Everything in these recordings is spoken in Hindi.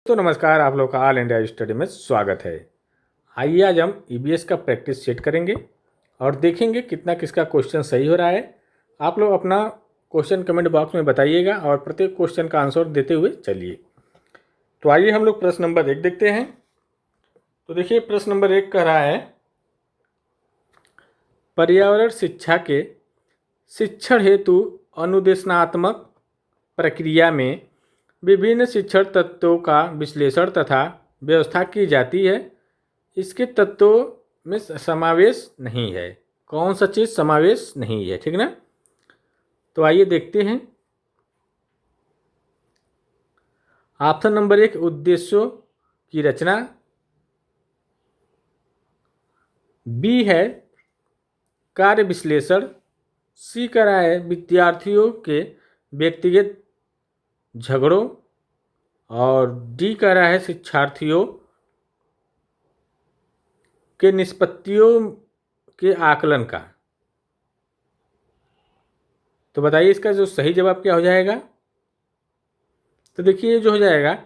तो नमस्कार, आप लोग का ऑल इंडिया स्टडी में स्वागत है। आइए आज हम ईबीएस का प्रैक्टिस सेट करेंगे और देखेंगे कितना किसका क्वेश्चन सही हो रहा है। आप लोग अपना क्वेश्चन कमेंट बॉक्स में बताइएगा और प्रत्येक क्वेश्चन का आंसर देते हुए चलिए। तो आइए हम लोग प्रश्न नंबर 1 देखते हैं। तो देखिए प्रश्न नंबर 1 कह रहा है, पर्यावरण शिक्षा के शिक्षण हेतु अनुदेशनात्मक प्रक्रिया में विभिन्न शिक्षण तत्वों का विश्लेषण तथा व्यवस्था की जाती है। इसके तत्वों में समावेश नहीं है। कौन सा चीज़ समावेश नहीं है, ठीक ना। तो आइए देखते हैं। ऑप्शन नंबर 1 उद्देश्यों की रचना, बी है कार्य विश्लेषण, सी कह रहा है विद्यार्थियों के व्यक्तिगत झगड़ों और डी कह रहा है शिक्षार्थियों के निष्पत्तियों के आकलन का। तो बताइए इसका जो सही जवाब क्या हो जाएगा। तो देखिए जो हो जाएगा,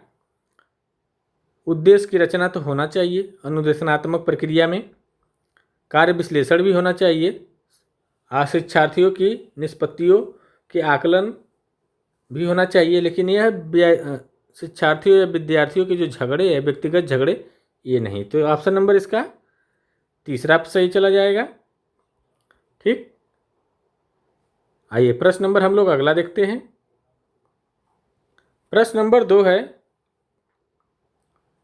उद्देश्य की रचना तो होना चाहिए अनुदेशनात्मक प्रक्रिया में, कार्य विश्लेषण भी होना चाहिए, शिक्षार्थियों की निष्पत्तियों के आकलन भी होना चाहिए, लेकिन यह शिक्षार्थियों या विद्यार्थियों के जो झगड़े हैं, व्यक्तिगत झगड़े, ये नहीं। तो ऑप्शन नंबर इसका तीसरा सही चला जाएगा। ठीक, आइए प्रश्न नंबर हम लोग अगला देखते हैं। प्रश्न नंबर 2 है,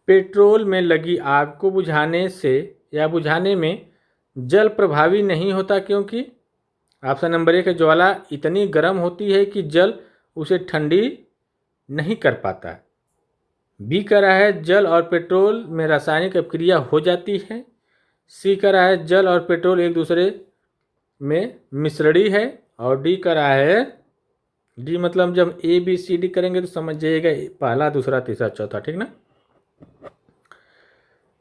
पेट्रोल में लगी आग को बुझाने से या बुझाने में जल प्रभावी नहीं होता क्योंकि। ऑप्शन नंबर 1 है ज्वाला इतनी गर्म होती है कि जल उसे ठंडी नहीं कर पाता। बी कह रहा है जल और पेट्रोल में रासायनिक अभिक्रिया हो जाती है। सी कह रहा है जल और पेट्रोल एक दूसरे में मिश्रणी है। और डी कह रहा है, डी मतलब जब ए बी सी डी करेंगे तो समझ जाइएगा पहला दूसरा तीसरा चौथा, ठीक ना।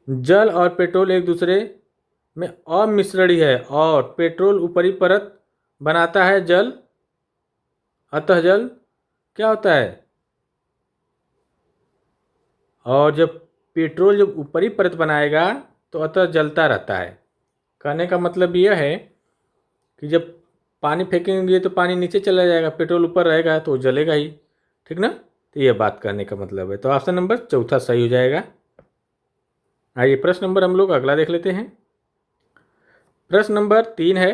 जल और पेट्रोल एक दूसरे में अमिश्रणी है और पेट्रोल ऊपरी परत बनाता है, जल अतः जल क्या होता है, और जब पेट्रोल जब ऊपरी परत बनाएगा तो अतः जलता रहता है। कहने का मतलब यह है कि जब पानी फेंकेंगे तो पानी नीचे चला जाएगा, पेट्रोल ऊपर रहेगा तो जलेगा ही, ठीक ना। तो यह बात कहने का मतलब है। तो ऑप्शन नंबर चौथा सही हो जाएगा। आइए प्रश्न नंबर हम लोग अगला देख लेते हैं। प्रश्न नंबर 3 है,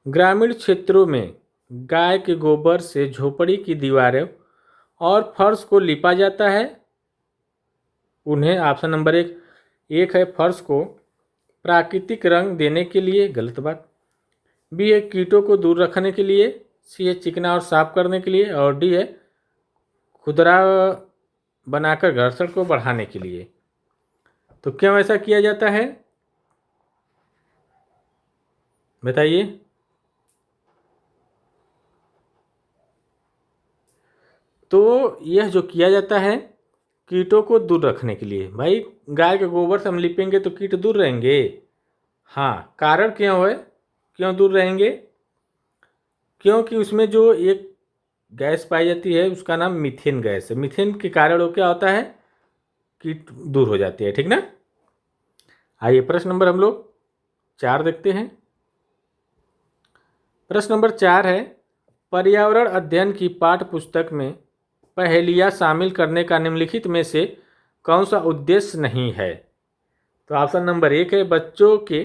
ग्रामीण क्षेत्रों में गाय के गोबर से झोपड़ी की दीवारें और फर्श को लिपा जाता है। उन्हें ऑप्शन नंबर 1 है फर्श को प्राकृतिक रंग देने के लिए, गलत बात। बी है कीटों को दूर रखने के लिए। सी है चिकना और साफ करने के लिए। और डी है खुदरा बनाकर घर्षण को बढ़ाने के लिए। तो क्यों ऐसा किया जाता है बताइए। तो यह जो किया जाता है कीटों को दूर रखने के लिए। भाई गाय के गोबर से हम लिपेंगे तो कीट दूर रहेंगे। हाँ, कारण क्यों है, क्यों दूर रहेंगे, क्योंकि उसमें जो एक गैस पाई जाती है उसका नाम मीथेन गैस है। मीथेन के कारण वो क्या होता है, कीट दूर हो जाती है, ठीक ना। आइए प्रश्न नंबर हम लोग 4 देखते हैं। प्रश्न नंबर 4 है, पर्यावरण अध्ययन की पाठ्य पुस्तक में पहेलियाँ शामिल करने का निम्नलिखित में से कौन सा उद्देश्य नहीं है। तो ऑप्शन नंबर 1 है बच्चों के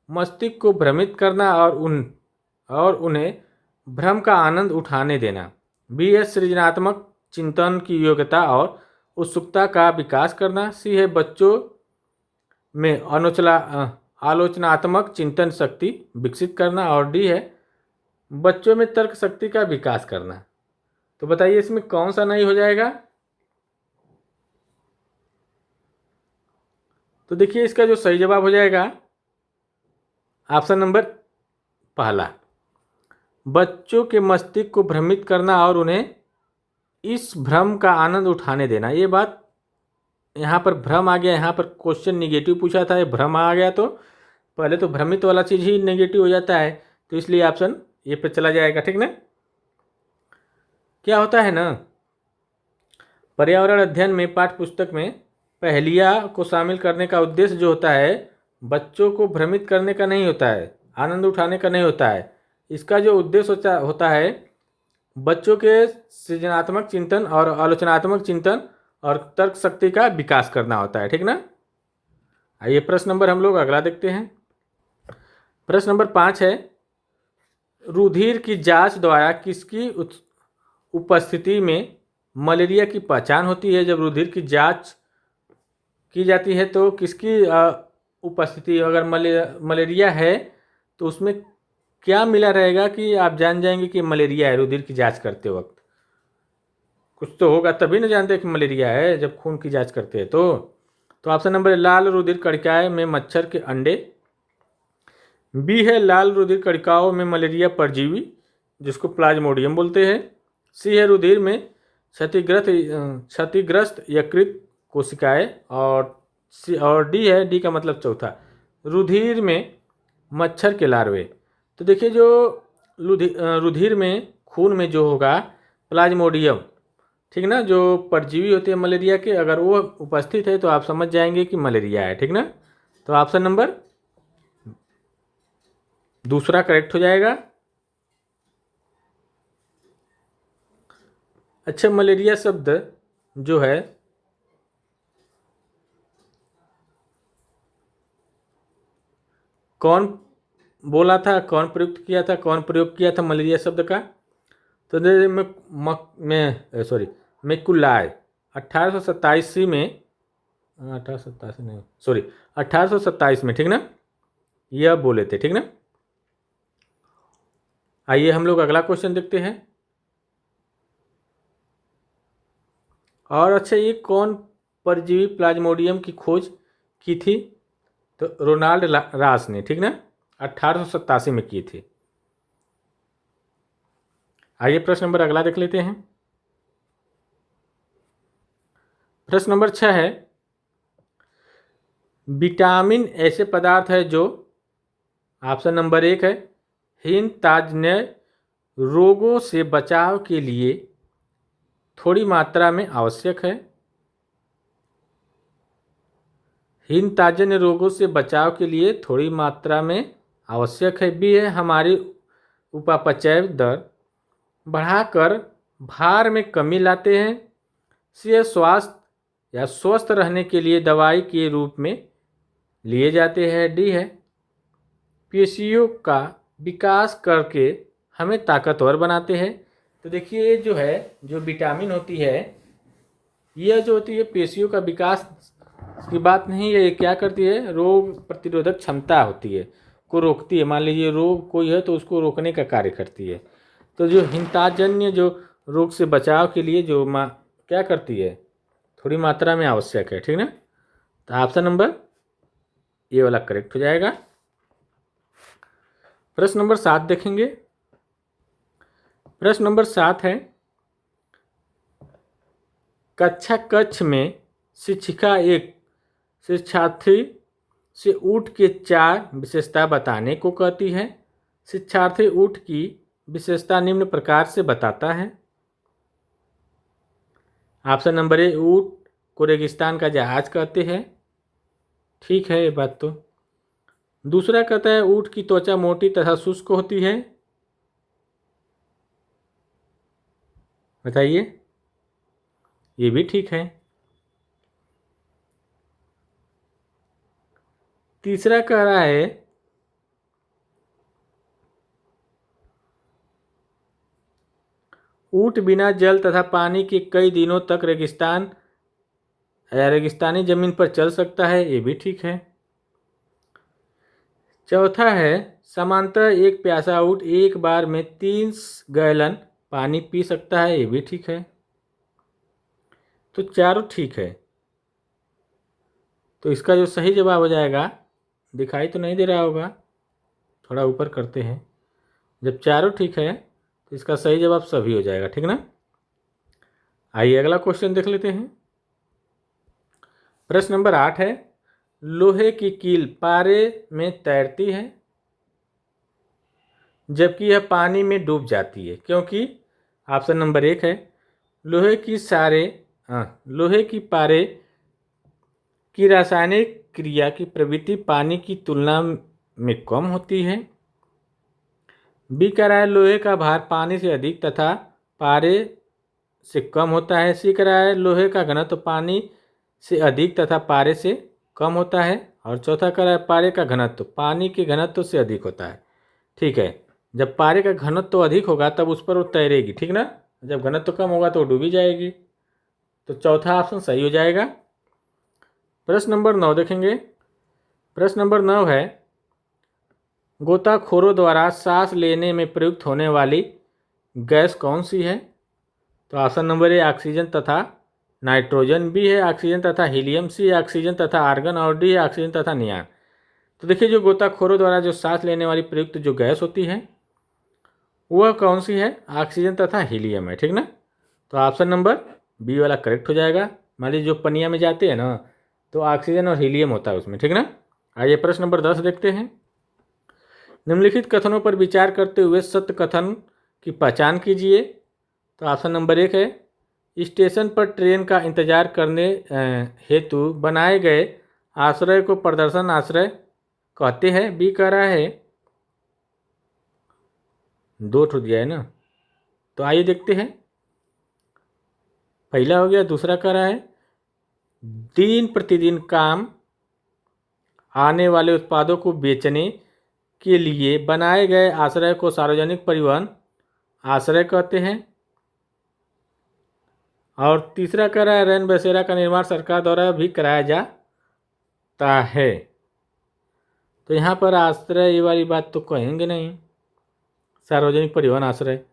मस्तिष्क को भ्रमित करना और उन्हें भ्रम का आनंद उठाने देना। बी है सृजनात्मक चिंतन की योग्यता और उत्सुकता का विकास करना। सी है बच्चों में आलोचनात्मक चिंतन शक्ति विकसित करना। और डी है बच्चों में तर्क शक्ति का विकास करना। तो बताइए इसमें कौन सा नहीं हो जाएगा। तो देखिए इसका जो सही जवाब हो जाएगा ऑप्शन नंबर पहला, बच्चों के मस्तिष्क को भ्रमित करना और उन्हें इस भ्रम का आनंद उठाने देना। ये बात यहाँ पर भ्रम आ गया, यहाँ पर क्वेश्चन निगेटिव पूछा था, ये भ्रम आ गया तो पहले तो भ्रमित वाला चीज़ ही नेगेटिव हो जाता है, तो इसलिए ऑप्शन ये पे चला जाएगा, ठीक ना। क्या होता है ना, पर्यावरण अध्ययन में पाठ्य पुस्तक में पहेलियाँ को शामिल करने का उद्देश्य जो होता है बच्चों को भ्रमित करने का नहीं होता है, आनंद उठाने का नहीं होता है। इसका जो उद्देश्य होता है बच्चों के सृजनात्मक चिंतन और आलोचनात्मक चिंतन और तर्क शक्ति का विकास करना होता है, ठीक ना। आइए प्रश्न नंबर हम लोग अगला देखते हैं। प्रश्न नंबर 5 है, रुधिर की जांच द्वारा किसकी उपस्थिति में मलेरिया की पहचान होती है। जब रुधिर की जांच की जाती है तो किसकी उपस्थिति, अगर मलेरिया है तो उसमें क्या मिला रहेगा कि आप जान जाएंगे कि मलेरिया है। रुधिर की जांच करते वक्त कुछ तो होगा, तभी ना जानते कि मलेरिया है, जब खून की जांच करते हैं तो ऑप्शन नंबर लाल रुधिर कणिकाएं में मच्छर के अंडे। बी है लाल रुधिर कणिकाओं में मलेरिया परजीवी जिसको प्लाज्मोडियम बोलते हैं। सी है रुधिर में क्षतिग्रस्त यकृत कोशिकाएं। और डी है, डी का मतलब चौथा, रुधिर में मच्छर के लार्वे। तो देखिए जो रुधिर में खून में जो होगा प्लाज्मोडियम, ठीक ना, जो परजीवी होते हैं मलेरिया के, अगर वो उपस्थित है तो आप समझ जाएंगे कि मलेरिया है, ठीक ना। तो ऑप्शन नंबर दूसरा करेक्ट हो जाएगा। अच्छा, मलेरिया शब्द जो है कौन बोला था, कौन प्रयुक्त किया था, कौन प्रयोग किया था मलेरिया शब्द का? तो मैकुलाय 1827 में, 1827 नहीं, सॉरी 1827 में, ठीक ना, यह बोले थे, ठीक ना। आइए हम लोग अगला क्वेश्चन देखते हैं। और अच्छा, ये कौन परजीवी प्लाज्मोडियम की खोज की थी? तो रोनाल्ड रास ने, ठीक ना, 1887 में की थी। आइए प्रश्न नंबर अगला देख लेते हैं। प्रश्न नंबर 6 है, विटामिन ऐसे पदार्थ है जो, ऑप्शन नंबर 1 है हीनताजन्य रोगों से बचाव के लिए थोड़ी मात्रा में आवश्यक है। हीनताजन्य रोगों से बचाव के लिए थोड़ी मात्रा में आवश्यक है। बी है हमारी उपापचय दर बढ़ाकर भार में कमी लाते हैं। सी है स्वास्थ्य या स्वस्थ रहने के लिए दवाई के रूप में लिए जाते हैं। डी है पेशियों का विकास करके हमें ताकतवर बनाते हैं। तो देखिए ये जो है, जो विटामिन होती है, यह जो होती है पेशियों का विकास की बात नहीं है, ये क्या करती है, रोग प्रतिरोधक क्षमता होती है को रोकती है। मान लीजिए रोग कोई है तो उसको रोकने का कार्य करती है। तो जो हीनताजन्य जो रोग से बचाव के लिए जो क्या करती है, थोड़ी मात्रा में आवश्यक है, ठीक ना। तो ऑप्शन नंबर ये वाला करेक्ट हो जाएगा। प्रश्न नंबर 7 देखेंगे। प्रश्न नंबर 7 है, कक्ष में शिक्षिका एक शिक्षार्थी से ऊँट के 4 विशेषता बताने को कहती है। शिक्षार्थी ऊँट की विशेषता निम्न प्रकार से बताता है। ऑप्शन नंबर ए, ऊँट को रेगिस्तान का जहाज कहते हैं, ठीक है ये बात तो। दूसरा कहता है ऊँट की त्वचा मोटी तथा शुष्क होती है, बताइए, ये भी ठीक है। तीसरा कह रहा है ऊँट बिना जल तथा पानी के कई दिनों तक रेगिस्तान या रेगिस्तानी जमीन पर चल सकता है, ये भी ठीक है। चौथा है समांतर एक प्यासा ऊँट एक बार में 3 गैलन पानी पी सकता है, ये भी ठीक है। तो चारों ठीक है। तो इसका जो सही जवाब हो जाएगा, दिखाई तो नहीं दे रहा होगा, थोड़ा ऊपर करते हैं, जब चारों ठीक है तो इसका सही जवाब सभी हो जाएगा, ठीक ना। आइए अगला क्वेश्चन देख लेते हैं। प्रश्न नंबर 8 है, लोहे की कील पारे में तैरती है जबकि यह पानी में डूब जाती है, क्योंकि ऑप्शन नंबर 1 है लोहे की लोहे की पारे की रासायनिक क्रिया की प्रवृत्ति पानी की तुलना में कम होती है। बी कह रहा है लोहे का भार पानी से अधिक तथा पारे से कम होता है। सी कह रहा है लोहे का घनत्व पानी से अधिक तथा पारे से कम होता है। और चौथा कह रहा है पारे का घनत्व पानी के घनत्व से अधिक होता है। ठीक है, जब पारे का घनत्व अधिक होगा तब उस पर वो तैरेगी, ठीक ना। जब घनत्व कम होगा तो वो डूबी जाएगी। तो चौथा ऑप्शन सही हो जाएगा। प्रश्न नंबर 9 देखेंगे। प्रश्न नंबर 9 है गोताखोरों द्वारा सांस लेने में प्रयुक्त होने वाली गैस कौन सी है। तो ऑप्शन नंबर ए ऑक्सीजन तथा नाइट्रोजन, बी है ऑक्सीजन तथा हीलियम, सी ऑक्सीजन तथा आर्गन और डी है ऑक्सीजन तथा नियान। तो देखिए जो गोताखोरों द्वारा जो सांस लेने वाली प्रयुक्त जो गैस होती है वह कौन सी है, ऑक्सीजन तथा हीलियम है, ठीक ना। तो ऑप्शन नंबर बी वाला करेक्ट हो जाएगा। मान लीजिए जो पनिया में जाते हैं ना तो ऑक्सीजन और हीलियम होता है उसमें, ठीक ना। आइए प्रश्न नंबर 10 देखते हैं। निम्नलिखित कथनों पर विचार करते हुए सत्य कथन की पहचान कीजिए। तो ऑप्शन नंबर 1 है स्टेशन पर ट्रेन का इंतजार करने हेतु बनाए गए आश्रय को प्रदर्शन आश्रय कहते हैं। बी कह रहा है 2 ठो दिया है ना, तो आइए देखते हैं। पहला हो गया, दूसरा कह रहा है दिन प्रतिदिन काम आने वाले उत्पादों को बेचने के लिए बनाए गए आश्रय को सार्वजनिक परिवहन आश्रय कहते हैं। और तीसरा कह रहा है रैन बसेरा का निर्माण सरकार द्वारा भी कराया जाता है। तो यहाँ पर आश्रय ये वाली बात तो कहेंगे नहीं, सार्वजनिक परिवहन आश्रय।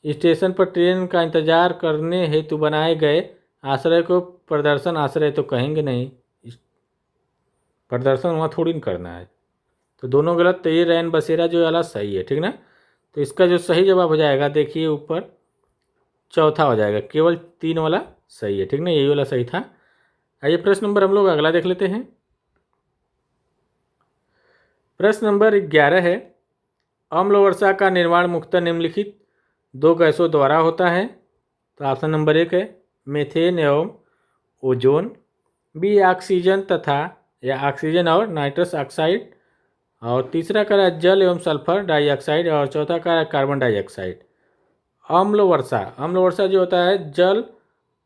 स्टेशन पर ट्रेन का इंतजार करने हेतु बनाए गए आश्रय को प्रदर्शन आश्रय तो कहेंगे नहीं, प्रदर्शन वहाँ थोड़ी न करना है। तो दोनों गलत। तो ये रैन बसेरा जो वाला सही है, ठीक ना। तो इसका जो सही जवाब हो जाएगा देखिए ऊपर चौथा हो जाएगा, केवल 3 वाला सही है, ठीक ना, यही वाला सही था। आइए प्रश्न नंबर हम लोग अगला देख लेते हैं। प्रश्न नंबर 11 है अम्ल वर्षा का निर्माण मुख्यतः निम्नलिखित 2 गैसों द्वारा होता है। तो ऑप्शन नंबर 1 है मीथेन एवं ओजोन, बी ऑक्सीजन तथा या ऑक्सीजन और नाइट्रस ऑक्साइड, और तीसरा का है जल एवं सल्फर डाइऑक्साइड, और चौथा का है कार्बन डाइऑक्साइड। अम्ल वर्षा जो होता है जल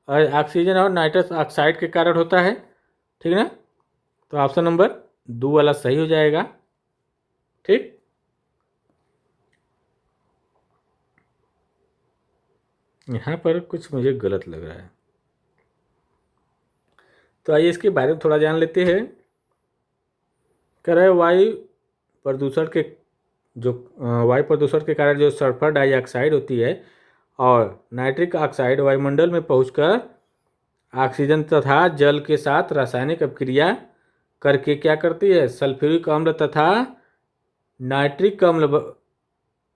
ऑक्सीजन और नाइट्रस ऑक्साइड के कारण होता है, ठीक ना। तो ऑप्शन नंबर 2 वाला सही हो जाएगा, ठीक। यहाँ पर कुछ मुझे गलत लग रहा है, तो आइए इसके बारे में थोड़ा जान लेते हैं। कह रहे वायु प्रदूषण के कारण जो सल्फर डाइऑक्साइड होती है और नाइट्रिक ऑक्साइड वायुमंडल में पहुंचकर ऑक्सीजन तथा जल के साथ रासायनिक अभिक्रिया करके क्या करती है, सल्फ्यूरिक अम्ल तथा नाइट्रिक अम्ल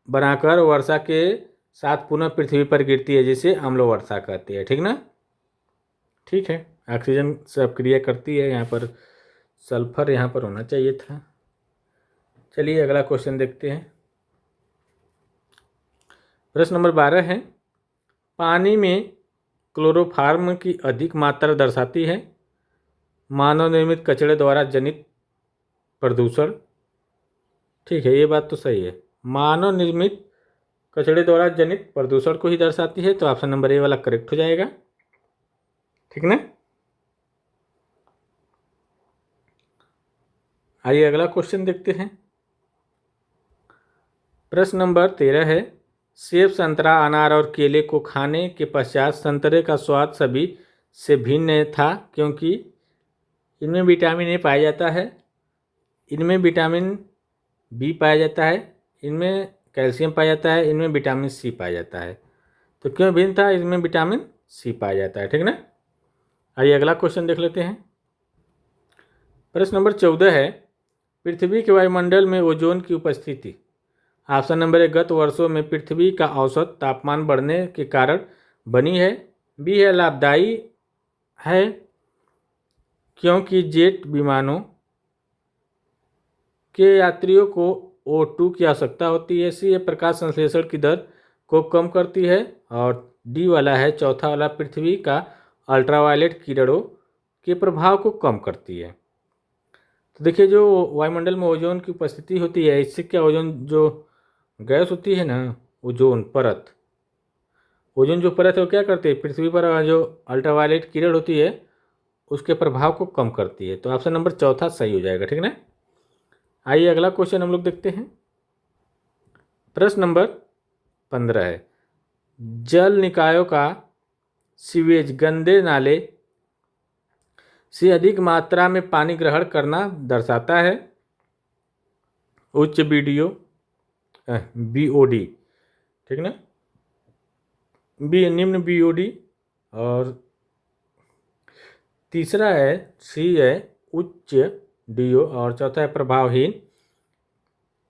बनाकर वर्षा के साथ पुनः पृथ्वी पर गिरती है, जिसे अम्ल वर्षा कहती है, ठीक ना। ठीक है, ऑक्सीजन से अभिक्रिया करती है, यहाँ पर सल्फर यहाँ पर होना चाहिए था। चलिए अगला क्वेश्चन देखते हैं। प्रश्न नंबर 12 है पानी में क्लोरोफार्म की अधिक मात्रा दर्शाती है मानव निर्मित कचरे द्वारा जनित प्रदूषण। ठीक है, ये बात तो सही है, मानव निर्मित कचरे द्वारा जनित प्रदूषण को ही दर्शाती है। तो ऑप्शन नंबर ए वाला करेक्ट हो जाएगा, ठीक ना। आइए अगला क्वेश्चन देखते हैं। प्रश्न नंबर 13 है सेब संतरा अनार और केले को खाने के पश्चात संतरे का स्वाद सभी से भिन्न था क्योंकि इनमें विटामिन ए पाया जाता है, इनमें विटामिन बी पाया जाता है, इनमें कैल्शियम पाया जाता है, इनमें विटामिन सी पाया जाता है। तो क्यों भिन्न था, इसमें विटामिन सी पाया जाता है, ठीक ना। आइए अगला क्वेश्चन देख लेते हैं। प्रश्न नंबर 14 है पृथ्वी के वायुमंडल में ओजोन की उपस्थिति। ऑप्शन नंबर 1 गत वर्षों में पृथ्वी का औसत तापमान बढ़ने के कारण बनी है, बी है लाभदायी है क्योंकि जेट विमानों के यात्रियों को O2 की आवश्यकता होती है, सी है प्रकाश संश्लेषण की दर को कम करती है, और डी वाला है चौथा वाला पृथ्वी का अल्ट्रावायलेट किरणों के प्रभाव को कम करती है। तो देखिए जो वायुमंडल में ओजोन की उपस्थिति होती है, इससे क्या ओजोन जो गैस होती है ना, ओजोन परत, ओजोन जो परत है वो क्या करती है, पृथ्वी पर जो अल्ट्रावायलेट किरण होती है उसके प्रभाव को कम करती है। तो ऑप्शन नंबर चौथा सही हो जाएगा, ठीक ना। आइए अगला क्वेश्चन हम लोग देखते हैं। प्रश्न नंबर 15 है, जल निकायों का सीवेज गंदे नाले से अधिक मात्रा में पानी ग्रहण करना दर्शाता है। उच्च बीओडी, ठीक ना, निम्न बीओडी, और तीसरा है सी है उच्च डीओ, और चौथा है प्रभावहीन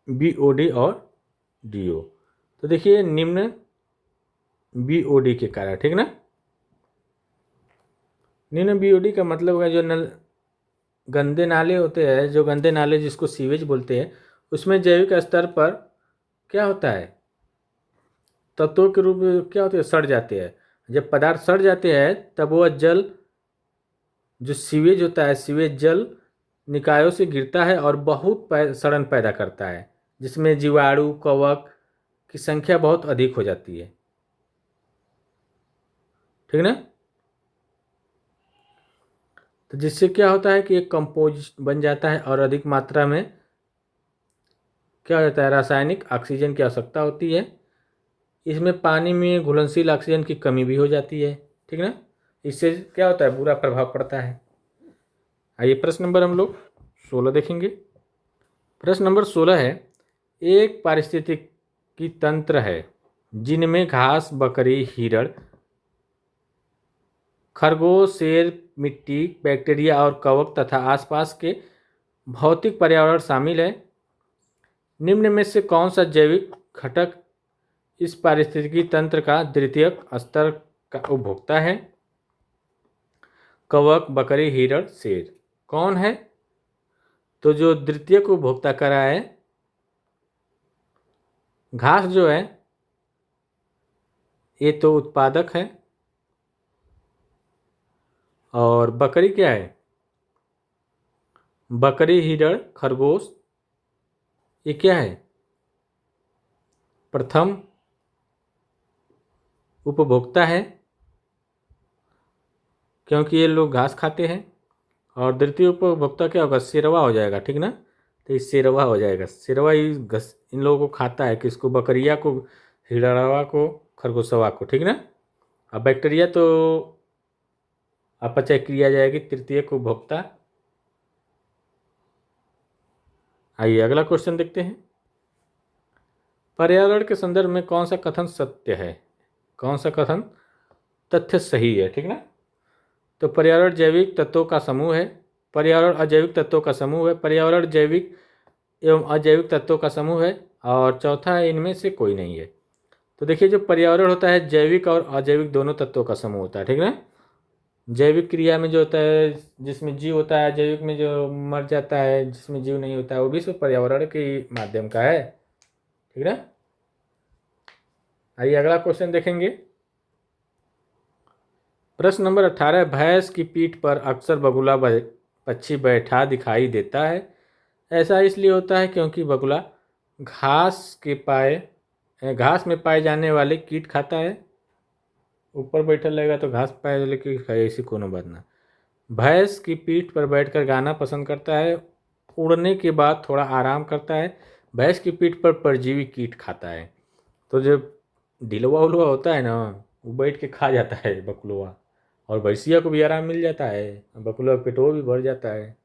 बीओडी और डीओ। तो देखिए निम्न बीओडी के कारण, ठीक ना। निम्न बीओडी का मतलब है जो गंदे नाले होते हैं, जो गंदे नाले जिसको सीवेज बोलते हैं, उसमें जैविक स्तर पर क्या होता है, तत्वों के रूप में क्या होते हैं, सड़ जाते हैं। जब पदार्थ सड़ जाते हैं तब वह जल, जो सीवेज होता है, सीवेज जल निकायों से गिरता है और बहुत सड़न पैदा करता है, जिसमें जीवाणु कवक की संख्या बहुत अधिक हो जाती है, ठीक ना। तो जिससे क्या होता है कि एक कंपोजिट बन जाता है और अधिक मात्रा में क्या हो जाता है, रासायनिक ऑक्सीजन की आवश्यकता होती है। इसमें पानी में घुलनशील ऑक्सीजन की कमी भी हो जाती है, ठीक ना। इससे क्या होता है, बुरा प्रभाव पड़ता है। आइए प्रश्न नंबर हम लोग 16 देखेंगे। प्रश्न नंबर 16 है, एक पारिस्थितिकी तंत्र है जिनमें घास, बकरी, हिरण, खरगोश, शेर, मिट्टी, बैक्टीरिया और कवक तथा आसपास के भौतिक पर्यावरण शामिल है। निम्न में से कौन सा जैविक घटक इस पारिस्थितिकी तंत्र का द्वितीयक स्तर का उपभोक्ता है। कवक, बकरी, हिरण, शेर, कौन है। तो जो द्वितीयक उपभोक्ता करा है, घास जो है ये तो उत्पादक है, और बकरी क्या है, बकरी, हिरण, खरगोश, ये क्या है, प्रथम उपभोक्ता है, क्योंकि ये लोग घास खाते हैं। और द्वितीय उपभोक्ता क्या होगा, शेरवा हो जाएगा, ठीक ना। तो ये शेरवा हो जाएगा, शेरवा इन लोगों को खाता है, किसको, बकरिया को, हिरणवा को, खरगोशवा को, ठीक ना। अब बैक्टीरिया तो अपचय क्रिया जाएगी, तृतीय उपभोक्ता। आइए अगला क्वेश्चन देखते हैं। पर्यावरण के संदर्भ में कौन सा कथन सत्य है, कौन सा कथन तथ्य सही है, ठीक ना। तो पर्यावरण जैविक तत्वों का समूह है, पर्यावरण अजैविक तत्वों का समूह है, पर्यावरण जैविक एवं अजैविक तत्वों का समूह है, और चौथा है इनमें से कोई नहीं है। तो देखिए जो पर्यावरण होता है जैविक और अजैविक दोनों तत्वों का समूह होता है, ठीक ना। जैविक क्रिया में जो होता है, जिसमें जीव होता है, जैविक में जो मर जाता है, जिसमें जीव नहीं होता है, वो भी सब पर्यावरण के माध्यम का है, ठीक ना। आइए अगला क्वेश्चन देखेंगे। प्रश्न नंबर 18, भैंस की पीठ पर अक्सर बगुला पक्षी बैठा दिखाई देता है। ऐसा इसलिए होता है क्योंकि बगुला घास में पाए जाने वाले कीट खाता है। ऊपर बैठा रहेगा तो घास पाए वाले कीट खाए, ऐसी कोनो बात ना। भैंस की पीठ पर बैठकर गाना पसंद करता है, उड़ने के बाद थोड़ा आराम करता है। भैंस की पीठ पर परजीवी कीट खाता है। तो जब ढिलवा उलवा होता है ना, वो बैठ के खा जाता है बकुलवा, और भैंसिया को भी आराम मिल जाता है, बकुलवा पेटो भी भर जाता है,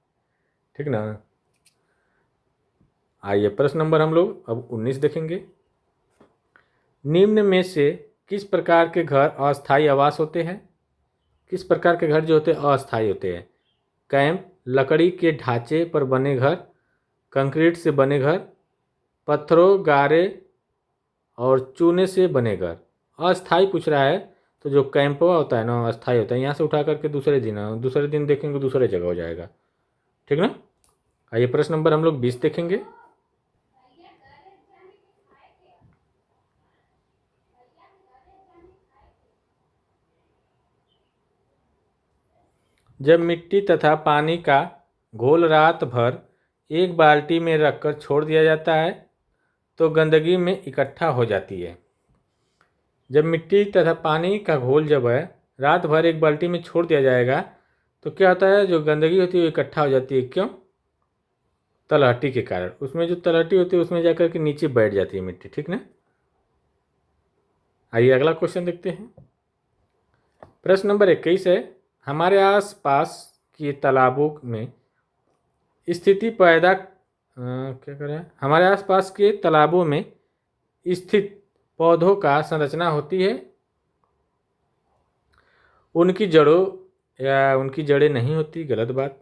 ठीक ना। आइए प्रश्न नंबर हम लोग अब 19 देखेंगे। निम्न में से किस प्रकार के घर अस्थायी आवास होते हैं, किस प्रकार के घर जो होते हैं अस्थायी होते हैं। कैंप, लकड़ी के ढांचे पर बने घर, कंक्रीट से बने घर, पत्थरों, गारे और चूने से बने घर। अस्थायी पूछ रहा है, तो जो कैंपवा होता है ना अस्थायी होता है, यहाँ से उठा करके दूसरे दिन देखेंगे दूसरे जगह हो जाएगा, ठीक ना। आइए प्रश्न नंबर हम लोग 20 देखेंगे। जब मिट्टी तथा पानी का घोल रात भर एक बाल्टी में रखकर छोड़ दिया जाता है तो गंदगी में इकट्ठा हो जाती है। जब मिट्टी तथा पानी का घोल जब है रात भर एक बाल्टी में छोड़ दिया जाएगा तो क्या होता है, जो गंदगी होती है वो इकट्ठा हो जाती है। क्यों? तलहटी के कारण। उसमें जो तलहटी होती है उसमें जाकर के नीचे बैठ जाती है मिट्टी, ठीक ना। आइए अगला क्वेश्चन देखते हैं। प्रश्न नंबर 21 है, हमारे आसपास के तालाबों में स्थिति पैदा क्या कर रहा है, हमारे आसपास के तालाबों में स्थित पौधों का संरचना होती है, उनकी जड़ों या उनकी जड़ें नहीं होती। गलत बात।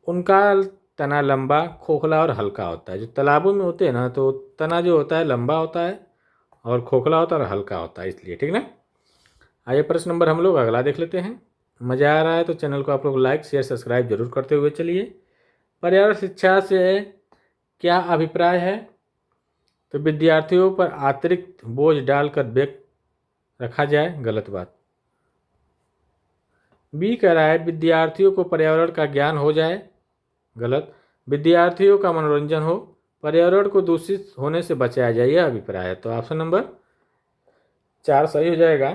उनका तना लंबा, खोखला और हल्का होता है। जो तालाबों में होते हैं ना, तो तना जो होता है लंबा होता है और खोखला होता है और हल्का होता है, इसलिए, ठीक ना। आइए प्रश्न नंबर हम लोग अगला देख लेते हैं। मज़ा आ रहा है तो चैनल को आप लोग लाइक शेयर सब्सक्राइब जरूर करते हुए चलिए। पर्यावरण शिक्षा से क्या अभिप्राय है? तो विद्यार्थियों पर अतिरिक्त बोझ डालकर बैग रखा जाए। गलत बात। बी कह रहा है विद्यार्थियों को पर्यावरण का ज्ञान हो जाए। गलत। विद्यार्थियों का मनोरंजन हो, पर्यावरण को दूषित होने से बचाया जाए, यह अभिप्राय है। तो ऑप्शन नंबर 4 सही हो जाएगा।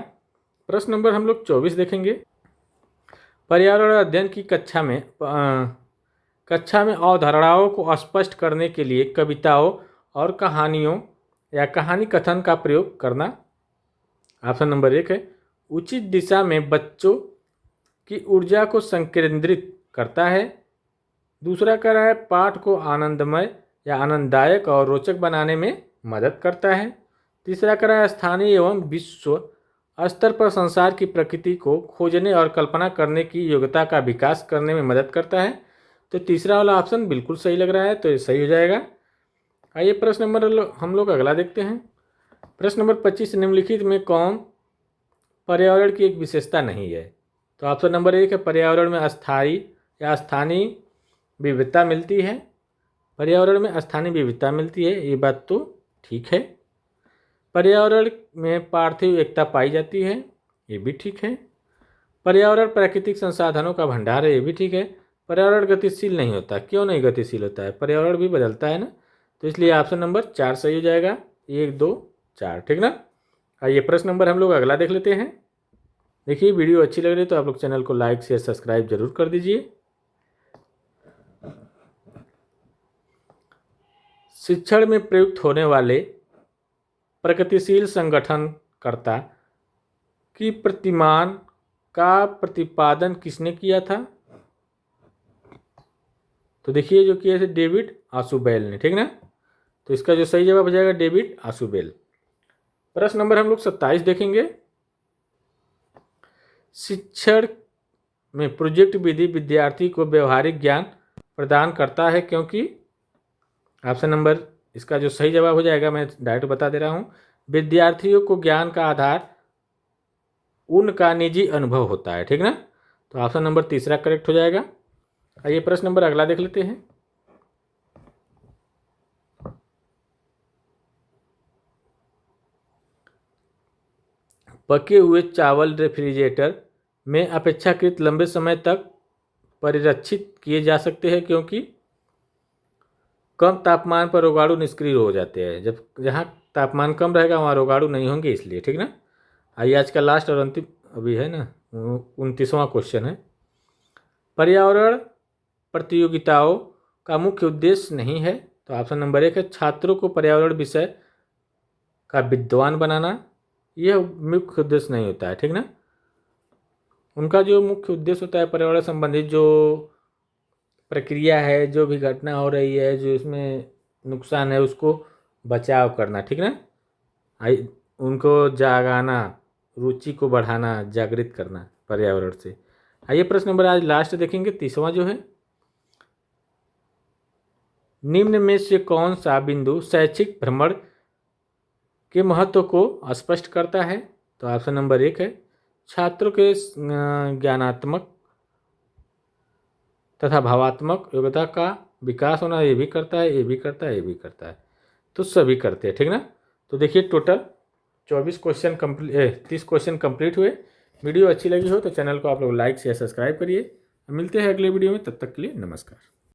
प्रश्न नंबर हम लोग 24 देखेंगे। पर्यावरण अध्ययन की कक्षा में अवधारणाओं को स्पष्ट करने के लिए कविताओं और कहानियों या कहानी कथन का प्रयोग करना। ऑप्शन नंबर 1 है उचित दिशा में बच्चों की ऊर्जा को संकेंद्रित करता है। दूसरा कह रहा है पाठ को आनंदमय या आनंददायक और रोचक बनाने में मदद करता है। तीसरा कह रहा है स्थानीय एवं विश्व स्तर पर संसार की प्रकृति को खोजने और कल्पना करने की योग्यता का विकास करने में मदद करता है। तो तीसरा वाला ऑप्शन बिल्कुल सही लग रहा है, तो ये सही हो जाएगा। आइए प्रश्न नंबर हम लोग अगला देखते हैं। प्रश्न नंबर 25 निम्नलिखित में कौन पर्यावरण की एक विशेषता नहीं है? तो ऑप्शन नंबर 1 है पर्यावरण में स्थायी या स्थानीय विविधता मिलती है। पर्यावरण में स्थानीय विविधता मिलती है, ये बात तो ठीक है। पर्यावरण में पार्थिव एकता पाई जाती है, ये भी ठीक है। पर्यावरण प्राकृतिक संसाधनों का भंडार है, ये भी ठीक है। पर्यावरण गतिशील नहीं होता। क्यों नहीं गतिशील होता है? पर्यावरण भी बदलता है ना, तो इसलिए ऑप्शन नंबर 4 सही हो जाएगा। 1 2 4, ठीक ना। आइए प्रश्न नंबर हम लोग अगला देख लेते हैं। देखिए वीडियो अच्छी लग रही है तो आप लोग चैनल को लाइक शेयर सब्सक्राइब जरूर कर दीजिए। शिक्षण में प्रयुक्त होने वाले प्रगतिशील संगठनकर्ता की प्रतिमान का प्रतिपादन किसने किया था? तो देखिए जो किए थे डेविड आशुबेल ने, ठीक ना। तो इसका जो सही जवाब हो जाएगा डेविड आशुबेल। प्रश्न नंबर हम लोग 27 देखेंगे। शिक्षण में प्रोजेक्ट विधि विद्यार्थी को व्यवहारिक ज्ञान प्रदान करता है क्योंकि ऑप्शन नंबर इसका जो सही जवाब हो जाएगा, मैं डायरेक्ट बता दे रहा हूँ, विद्यार्थियों को ज्ञान का आधार उनका निजी अनुभव होता है, ठीक ना। तो ऑप्शन नंबर तीसरा करेक्ट हो जाएगा। आइए प्रश्न नंबर अगला देख लेते हैं। पके हुए चावल रेफ्रिजरेटर में अपेक्षाकृत लंबे समय तक परिरक्षित किए जा सकते हैं क्योंकि कम तापमान पर रोगाणु निष्क्रिय हो जाते हैं। जब जहाँ तापमान कम रहेगा वहाँ रोगाणु नहीं होंगे, इसलिए, ठीक ना। आइए आज का लास्ट और अंतिम अभी है ना 29वां क्वेश्चन है। पर्यावरण प्रतियोगिताओं का मुख्य उद्देश्य नहीं है। तो ऑप्शन नंबर 1 है छात्रों को पर्यावरण विषय का विद्वान बनाना, यह मुख्य उद्देश्य नहीं होता है, ठीक ना। उनका जो मुख्य उद्देश्य होता है पर्यावरण संबंधित जो प्रक्रिया है, जो भी घटना हो रही है, जो इसमें नुकसान है उसको बचाव करना, ठीक ना। उनको जागाना, रुचि को बढ़ाना, जागृत करना पर्यावरण से। आइए प्रश्न नंबर आज लास्ट देखेंगे 30वां जो है। निम्न में से कौन सा बिंदु शैक्षिक भ्रमण के महत्व को स्पष्ट करता है? तो ऑप्शन नंबर 1 है छात्रों के ज्ञानात्मक तथा भावात्मक योग्यता का विकास होना, ये भी करता है, ये भी करता है, ये भी करता है, तो सभी करते हैं, ठीक ना। तो देखिए total 24 question complete 30 question complete हुए। वीडियो अच्छी लगी हो तो चैनल को आप लोग लाइक शेयर सब्सक्राइब करिए। मिलते हैं अगले वीडियो में, तब तक के लिए नमस्कार।